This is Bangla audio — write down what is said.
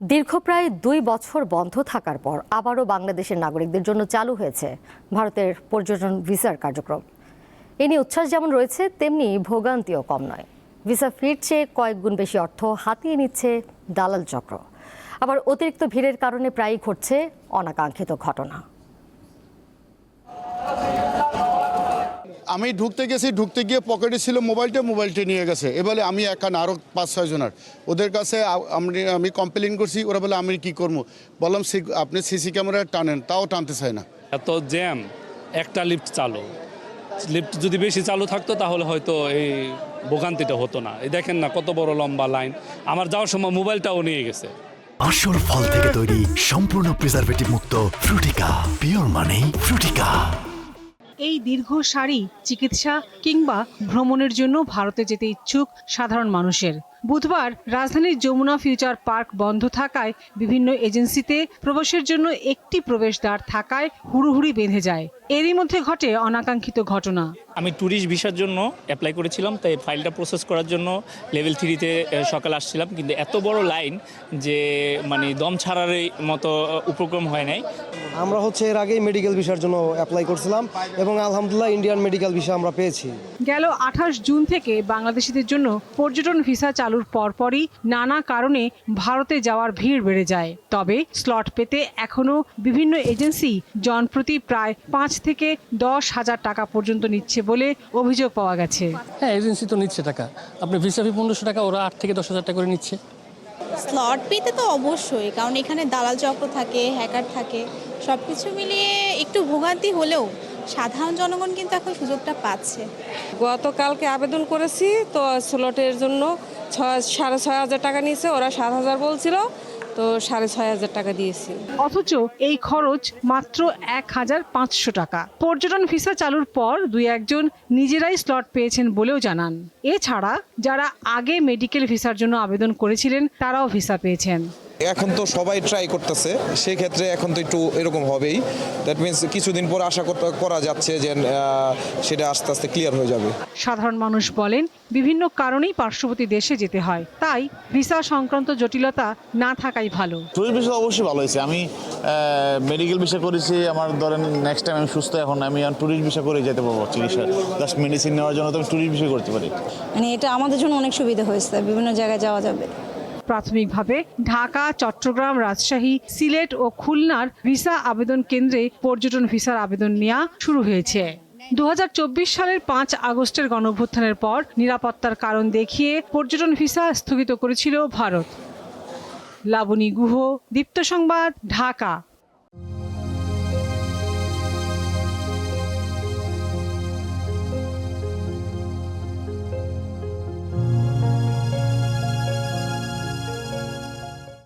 দীর্ঘ প্রায় 2 বছর বন্ধ থাকার পর আবারও বাংলাদেশের নাগরিকদের জন্য চালু হয়েছে ভারতের পর্যটন ভিসার কার্যক্রম। এ নিয়ে উচ্ছ্বাস যেমন রয়েছে, তেমনি ভোগান্তিও কম নয়। ভিসা ফির চেয়ে কয়েক গুণ বেশি অর্থ হাতিয়ে নিচ্ছে দালাল চক্র। আবার অতিরিক্ত ভিড়ের কারণে প্রায়ই ঘটছে অনাকাঙ্ক্ষিত ঘটনা। আমি ঢুকতে গিয়ে পকেটে ছিল মোবাইলটা নিয়ে গেছে। এবারে আমি একা না, আরও 5-6 জনের ওদের কাছে আমি কমপ্লেন করছি। ওরা বলে আমি কি করবো, বললাম আপনি সিসি ক্যামেরা টানেন, তাও টানতে চায় না। এত জ্যাম, একটা লিফট চালু, লিফট যদি বেশি চালু থাকতো তাহলে হয়তো এই ভোগান্তিটা হতো না। এই দেখেন না কত বড় লম্বা লাইন, আমার যাওয়ার সময় মোবাইলটাও নিয়ে গেছে। আসল ফল থেকে তৈরি, সম্পূর্ণ প্রিজারভেটিভ মুক্ত ফ্রুটিকা, পিওর মানে ফ্রুটিকা। এই দীর্ঘ সারি চিকিৎসা কিংবা ভ্রমণের জন্য ভারতে যেতে ইচ্ছুক সাধারণ মানুষের। বুধবার রাজধানীর যমুনা ফিউচার পার্ক বন্ধ থাকায় বিভিন্ন এজেন্সিতে প্রবেশের জন্য একটি প্রবেশদ্বার থাকায় হুড়োহুড়ি বেঁধে যায়। এরই মধ্যে ঘটে অনাকাঙ্ক্ষিত ঘটনা। আমি ট্যুরিস্ট ভিসার জন্য অ্যাপ্লাই করেছিলাম, তাই ফাইলটা প্রসেস করার জন্য লেভেল 3-তে সকালে আসছিলাম, কিন্তু এত বড় লাইন যে মানে দম ছাড়ার মতো উপক্রম হয় নাই। আমরা এর আগেই মেডিকেল ভিসার জন্য অ্যাপ্লাই করছিলাম এবং আলহামদুলিল্লাহ ইন্ডিয়ান মেডিকেল ভিসা আমরা পেয়েছি। গেল 28 জুন থেকে বাংলাদেশিদের জন্য পর্যটন ভিসা চালুর পরপরই নানা কারণে ভারতে যাওয়ার ভিড় বেড়ে যায়। তবে স্লট পেতে এখনও বিভিন্ন এজেন্সি জনপ্রতি প্রায় 5 থেকে 10 হাজার টাকা পর্যন্ত নিচ্ছে বলে অভিযোগ পাওয়া গেছে। হ্যাঁ, এজেন্সি তো নিচ্ছে টাকা। আপনি ভিসা ফি 1500 টাকা, ওরা 8 থেকে 10 হাজার টাকা করে নিচ্ছে। স্লট পেতে তো অবশ্যই, কারণ এখানে দালাল চক্র থাকে, হ্যাকার থাকে, সব কিছু মিলিয়ে একটু ভোগান্তি হলেও সাধারণ জনগণ কিন্তু এখন সুযোগটা পাচ্ছে। গতকালকে আবেদন করেছি, তো স্লটের জন্য 6,500 টাকা নিয়েছে, ওরা 7,000 বলছিল, তো 6,500 টাকা দিয়েছি। অথচ এই খরচ মাত্র 1,500 টাকা। পর্যটন ভিসা চালুর পর 2-1 জন নিজেরাই স্লট পেয়েছেন বলেও জানান। এছাড়া যারা আগে মেডিকেল ভিসার জন্য আবেদন করেছিলেন তারাও ভিসা পেয়েছেন। এখন তো সবাই ট্রাই করতেছে, সেক্ষেত্রে এখন তো একটু এরকম হবেই। দ্যাট মিনস কিছুদিন পর আশা করা যাচ্ছে যে সেটা আস্তে আস্তে ক্লিয়ার হয়ে যাবে। সাধারণ মানুষ বলেন, বিভিন্ন কারণেই পার্শ্ববর্তী দেশে যেতে হয়, তাই ভিসা সংক্রান্ত জটিলতা না থাকাই ভালো। ট্যুরিস্ট ভিসা অবশ্যই ভালো হয়েছে। আমি মেডিকেল ভিসা করেছি, আমার ধরেন নেক্সট টাইম আমি সুস্থ, এখন আমি ট্যুরিস্ট ভিসা করে যেতে পারবো। চিকিৎসা জাস্ট মেডিসিন নেওয়ার জন্য তো আমি ট্যুরিস্ট ভিসা করতে পারি। মানে এটা আমাদের জন্য অনেক সুবিধা হয়েছে, বিভিন্ন জায়গায় যাওয়া যাবে। প্রাথমিকভাবে ঢাকা, চট্টগ্রাম, রাজশাহী, সিলেট ও খুলনার ভিসা আবেদন কেন্দ্রে পর্যটন ভিসার আবেদন নেওয়া শুরু হয়েছে। 2024 সালের 5 আগস্টের গণঅভ্যুত্থানের পর নিরাপত্তার কারণ দেখিয়ে পর্যটন ভিসা স্থগিত করেছিল ভারত। লাবণী গুহ, দীপ্ত সংবাদ, ঢাকা।